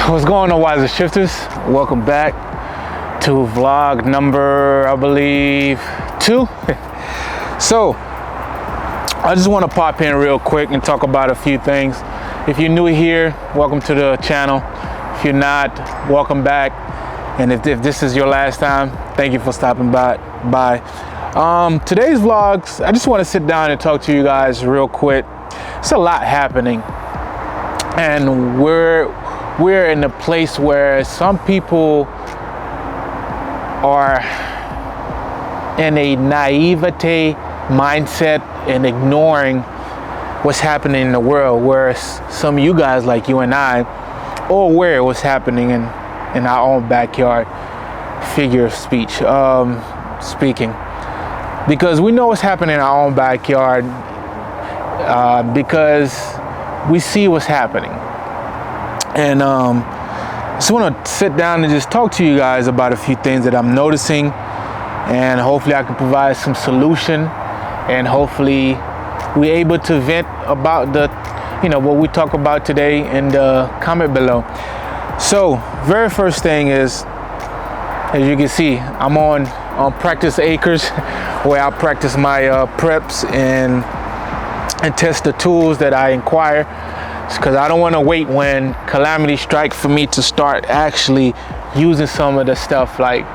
What's going on, Wisershifters? Welcome back to vlog number, I believe, 2. So, I just want to pop in real quick and talk about a few things. If you're new here, welcome to the channel. If you're not, welcome back. And if this is your last time, thank you for stopping by. Today's vlogs, I just want to sit down and talk to you guys real quick. It's a lot happening, and we're in a place where some people are in a naivete mindset and ignoring what's happening in the world, whereas some of you guys, like you and I, are aware of what's happening in our own backyard, figure of speech, speaking, because we know what's happening in our own backyard, because we see what's happening. And just want to sit down and just talk to you guys about a few things that I'm noticing, and hopefully I can provide some solution, and hopefully we're able to vent about what we talk about today in the comment below. So very first thing is, as you can see, I'm on practice acres where I practice my preps and test the tools that I acquire, because I don't want to wait when calamity strikes for me to start actually using some of the stuff. Like,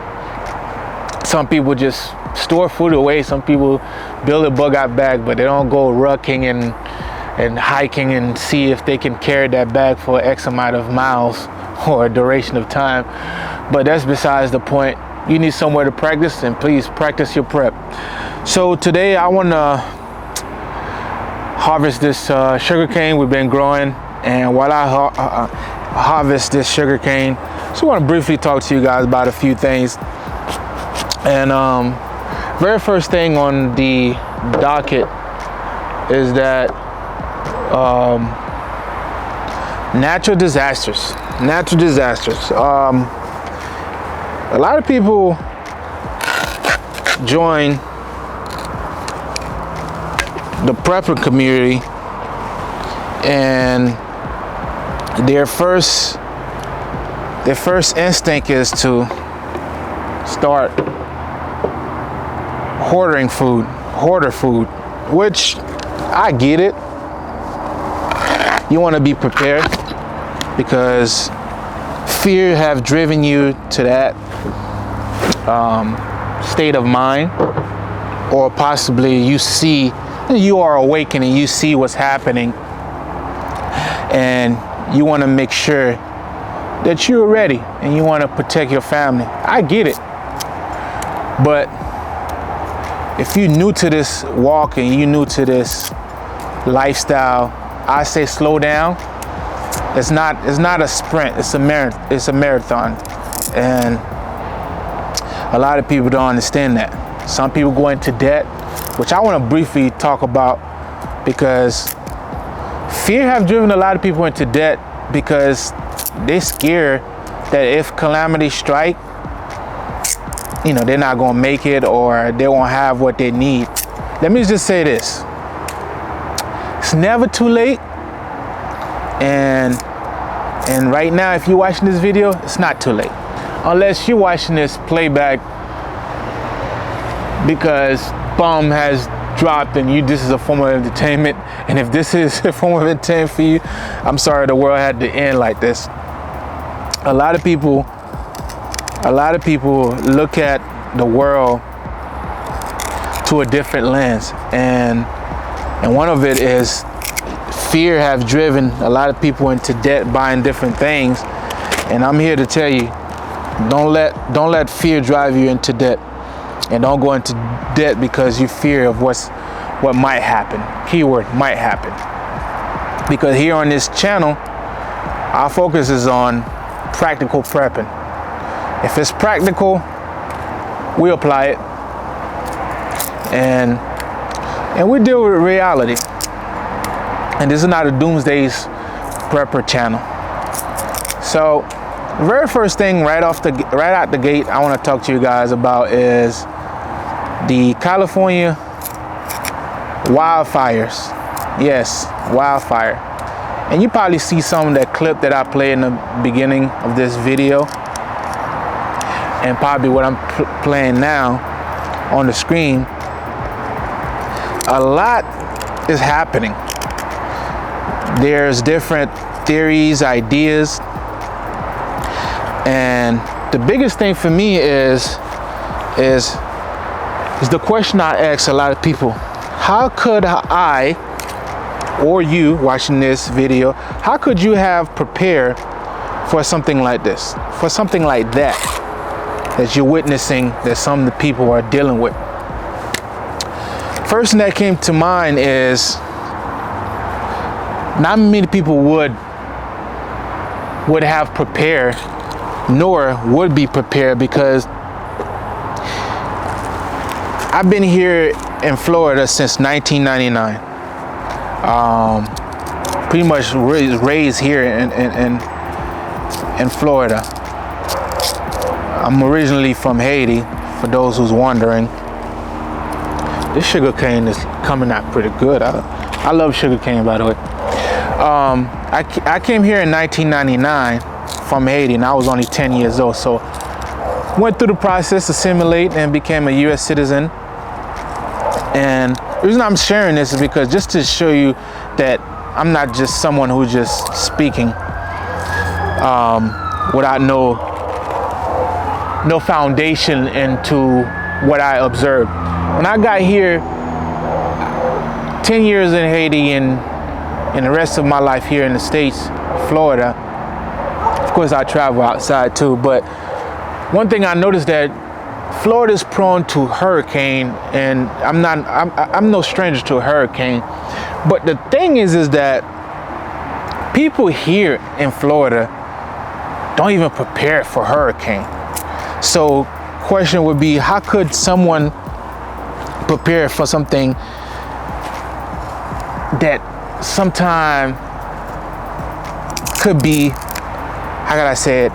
some people just store food away, some people build a bug out bag, but they don't go rucking and hiking and see if they can carry that bag for X amount of miles or a duration of time. But that's besides the point. You need somewhere to practice, and please practice your prep. So today I want to harvest this sugar cane we've been growing, and while I harvest this sugar cane, just want to briefly talk to you guys about a few things. And very first thing on the docket is that natural disasters. A lot of people join the prepper community, and their first instinct is to start hoarder food, which I get it. You want to be prepared, because fear have driven you to that state of mind, or possibly you are awakening, you see what's happening, and you want to make sure that you're ready, and you want to protect your family. I get it. But if you're new to this walk and you're new to this lifestyle, I say slow down. It's not a sprint, it's a marathon. And a lot of people don't understand that. Some people go into debt, which I want to briefly talk about, because fear have driven a lot of people into debt, because they're scared that if calamity strike, they're not going to make it, or they won't have what they need. Let me just say this. It's never too late. And right now, if you're watching this video, it's not too late. Unless you're watching this playback because bomb has dropped and this is a form of entertainment. And if this is a form of entertainment for you, I'm sorry the world had to end like this. A lot of people look at the world to a different lens, and one of it is fear have driven a lot of people into debt, buying different things. And I'm here to tell you, don't let fear drive you into debt, and don't go into debt because you fear of what might happen. Keyword might happen. Because here on this channel, our focus is on practical prepping. If it's practical, we apply it, and we deal with reality. And this is not a doomsday prepper channel. So the very first thing right out the gate I want to talk to you guys about is the California wildfires. Yes, wildfire. And you probably see some of that clip that I played in the beginning of this video, and probably what I'm playing now on the screen. A lot is happening. There's different theories, ideas, and the biggest thing for me is the question I ask a lot of people: how could I, or you watching this video, how could you have prepared for something like this, for something like that you're witnessing, that some of the people are dealing with? First thing that came to mind is not many people would have prepared, nor would be prepared, because I've been here in Florida since 1999. Pretty much raised here in Florida. I'm originally from Haiti, for those who's wondering. This sugar cane is coming out pretty good. I love sugar cane, by the way. I came here in 1999 from Haiti, and I was only 10 years old. So went through the process, assimilate, and became a U.S. citizen. And the reason I'm sharing this is because just to show you that I'm not just someone who's just speaking without no foundation into what I observed. When I got here, 10 years in Haiti and the rest of my life here in the States, Florida. Of course, I travel outside too, but one thing I noticed that Florida is prone to hurricane, and I'm no stranger to a hurricane. But the thing is that people here in Florida don't even prepare for hurricane. So question would be, how could someone prepare for something that sometime could be, how can I say it,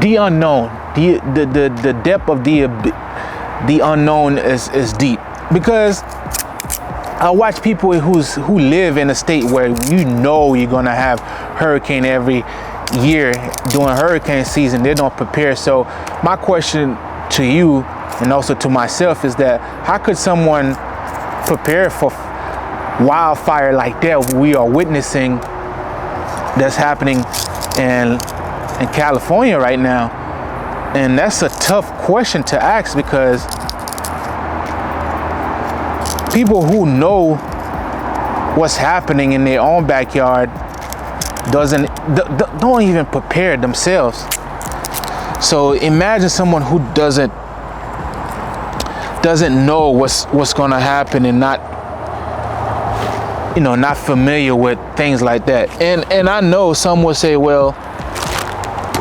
the unknown? The depth of the unknown is deep, because I watch people who live in a state where you're gonna have hurricane every year during hurricane season. They don't prepare. So my question to you, and also to myself, is that how could someone prepare for wildfire like that we are witnessing, that's happening in California right now? And that's a tough question to ask, because people who know what's happening in their own backyard don't even prepare themselves. So imagine someone who doesn't know what's going to happen, and not familiar with things like that. And I know some will say, well,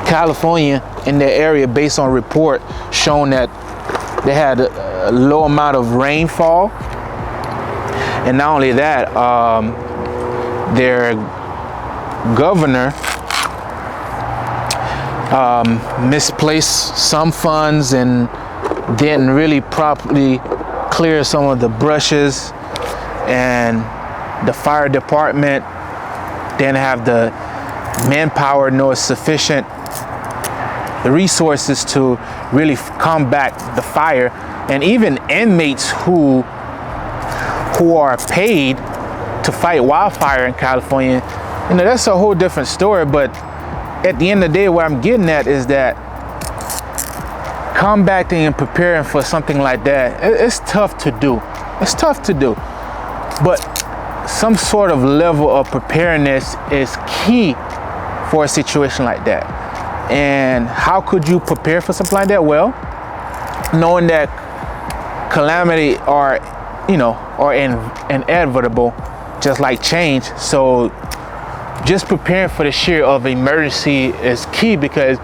California in their area, based on report, shown that they had a low amount of rainfall, and not only that, their governor misplaced some funds and didn't really properly clear some of the brushes, and the fire department didn't have the manpower nor sufficient resources to really combat the fire. And even inmates who are paid to fight wildfire in California, that's a whole different story. But at the end of the day, what I'm getting at is that combating and preparing for something like that, it's tough to do. It's tough to do. But some sort of level of preparedness is key for a situation like that. And how could you prepare for something like that? Well, knowing that calamity are inevitable, just like change. So just preparing for the sheer of emergency is key, because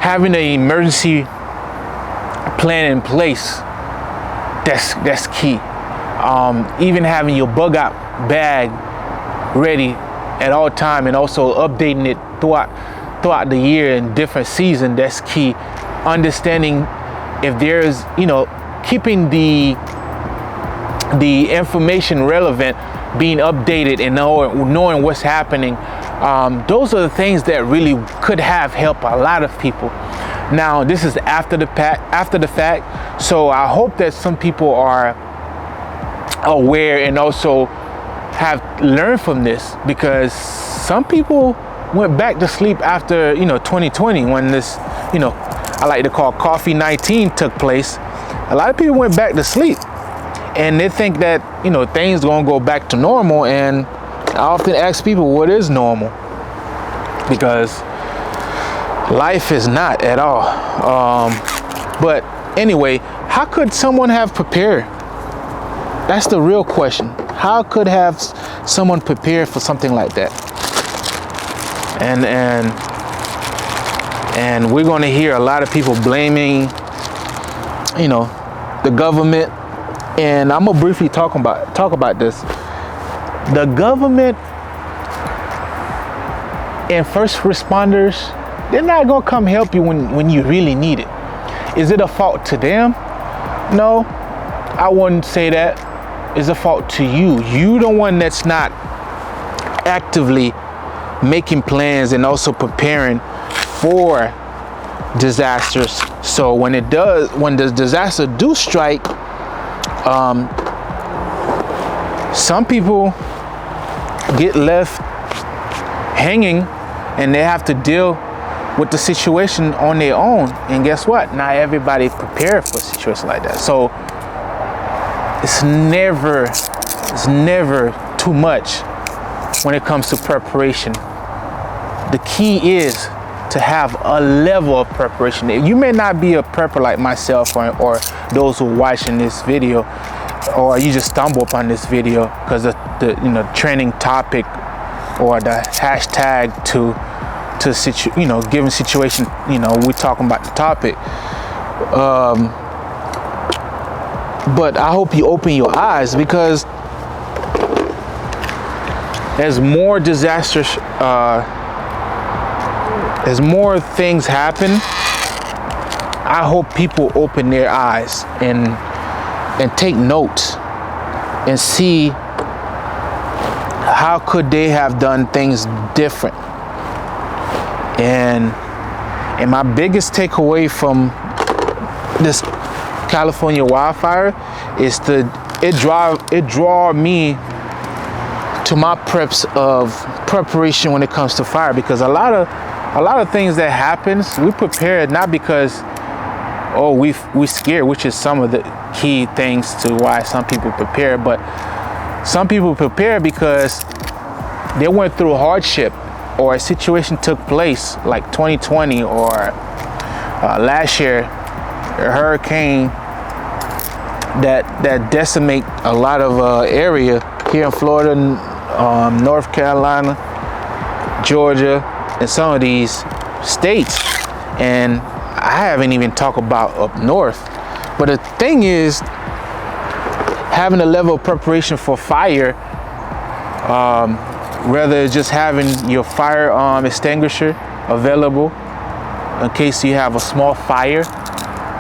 having an emergency plan in place, that's key. Even having your bug out bag ready at all time, and also updating it throughout the year in different seasons, that's key. Understanding if there's, keeping the information relevant being updated and knowing what's happening. Those are the things that really could have helped a lot of people. Now, this is after the fact, so I hope that some people are aware and also have learned from this, because some people went back to sleep after 2020, when this I like to call coffee 19 took place. A lot of people went back to sleep and they think that things gonna go back to normal, and I often ask people, what is normal? Because life is not at all. But anyway, how could someone have prepared? That's the real question. How could have someone prepared for something like that? And we're going to hear a lot of people blaming, the government. And I'm gonna briefly talk about this. The government and first responders, they're not gonna come help you when you really need it. Is it a fault to them? No, I wouldn't say that. It's a fault to you. You the one that's not actively making plans and also preparing for disasters. So when the disaster do strike, some people get left hanging and they have to deal with the situation on their own. And guess what? Not everybody prepared for a situation like that. So it's never too much when it comes to preparation. The key is to have a level of preparation. You may not be a prepper like myself or those who are watching this video, or you just stumble upon this video because of the trending topic or the hashtag to given situation, we're talking about the topic. But I hope you open your eyes, because as more disasters, as more things happen, I hope people open their eyes and take notes and see how could they have done things different. And my biggest takeaway from this California wildfire is it draw me to my preparation when it comes to fire, because a lot of things that happens, we prepared not because we scared, which is some of the key things to why some people prepare, but some people prepare because they went through a hardship or a situation took place like 2020 or last year, a hurricane that decimate a lot of area here in Florida, North Carolina, Georgia, and some of these states. And I haven't even talked about up north. But the thing is, having a level of preparation for fire, whether just having your fire extinguisher available in case you have a small fire,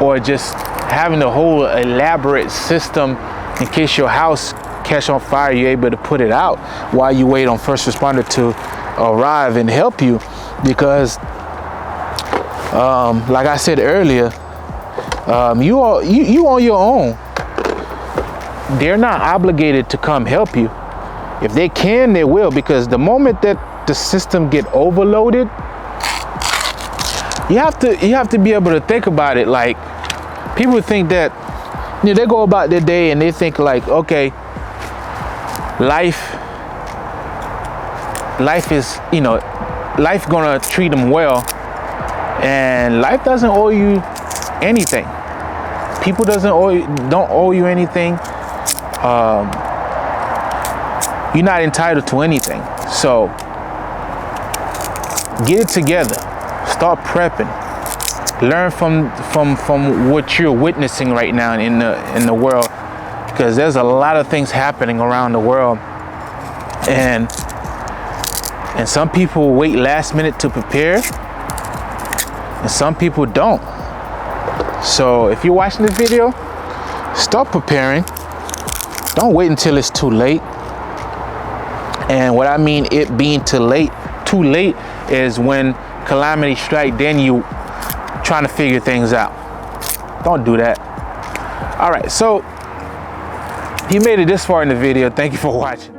or just having a whole elaborate system in case your house catch on fire, you're able to put it out while you wait on first responder to arrive and help you. Because like I said earlier, you on your own. They're not obligated to come help you. If they can, they will, because the moment that the system get overloaded, you have to be able to think about it. Like, people think that they go about their day and they think like, okay, life is, life gonna treat them well, and life doesn't owe you anything. People don't owe you anything. You're not entitled to anything. So get it together. Start prepping. Learn from what you're witnessing right now in the world, because there's a lot of things happening around the world, and some people wait last minute to prepare, and some people don't. So if you're watching this video, start preparing. Don't wait until it's too late. And what I mean it being too late is when calamity strike, then you trying to figure things out. Don't do that. All right, so if you made it this far in the video, thank you for watching.